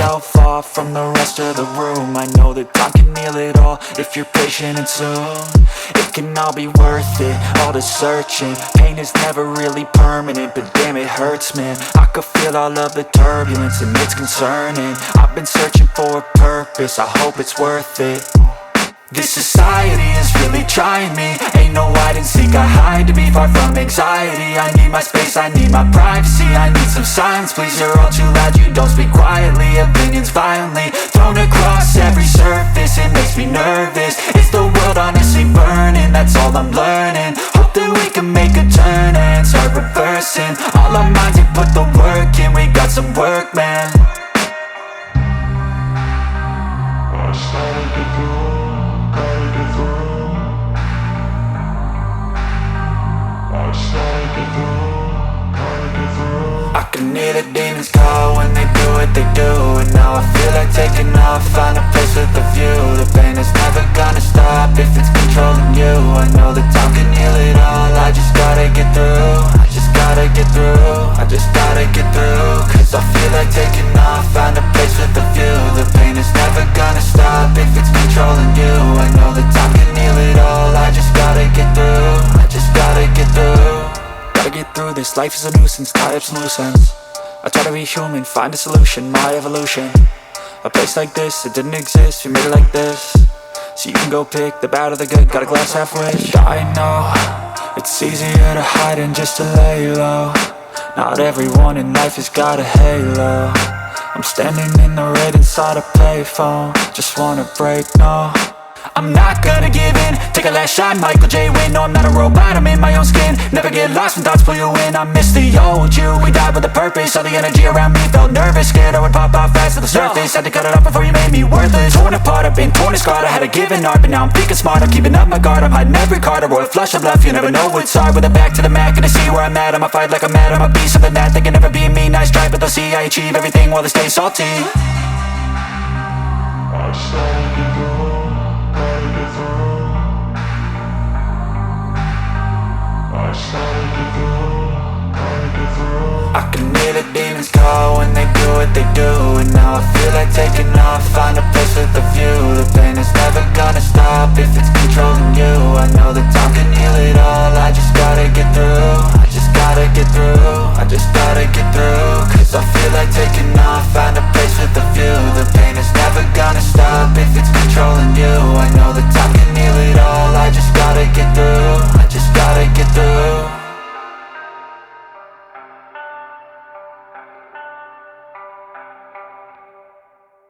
myself off from the rest of the room. I know that time can heal it all if you're patient and soon it can all be worth it, all the searching. Pain is never really permanent, but damn it hurts, man. I could feel all of the turbulence and it's concerning. I've been searching for a purpose, I hope it's worth it. This society is really trying me. Ain't no hide and seek, I hide to be far from anxiety. I need my space, I need my privacy. I need some silence, please, you're all too loud. You don't speak quietly, opinions violently thrown across every surface. It makes me nervous, is the world honestly burning? That's all I'm learning. Hope that we can make a turn and start reversing all our minds and put the work in. We got some work, man. I can hear the demons call when they do what they do. And now I feel like taking off, find a place with a view. The pain is never gonna stop if it's controlling you. I know that time can heal it all, I just gotta get through. I just gotta get through, I just gotta get through. Cause I feel like taking off, find a place with a view. The pain is never gonna stop if it's controlling you. I know that time can heal it all, I just gotta get through. I just gotta get through. Gotta get through this, life is a nuisance, tie up some loose ends. I try to be human, find a solution, my evolution. A place like this, it didn't exist, we made it like this. So you can go pick the bad or the good, got a glass half wish. I know, it's easier to hide than just to lay low. Not everyone in life has got a halo. I'm standing in the red inside a payphone, just wanna break, no. I'm not gonna give in, take a last shot, Michael J. Win. No, I'm not a robot, I'm in my own skin. Never get lost when thoughts pull you in. I miss the old you, we died with a purpose. All the energy around me felt nervous, scared I would pop out fast to the surface. Had to cut it off before you made me worthless. Torn apart, I've been torn and scarred. I had a given art, but now I'm thinking smart. I'm keeping up my guard, I'm hiding every card. A royal flush of love, you never know what's hard. With a back to the mat, gonna see where I'm at. I'ma fight like I'm mad, I'ma be something that they can never be me. Nice try, but they'll see I achieve everything while they stay salty. I can hear the demons call when they do what they do. And now I feel like taking off, find a place with a view. The pain is never gonna stop if it's controlling you. I know that time can heal it all, I just gotta get through. I just gotta get through, I just gotta get through. Cause I feel like taking off, find a place with a view. The pain is never gonna stop if it's controlling you. I know that time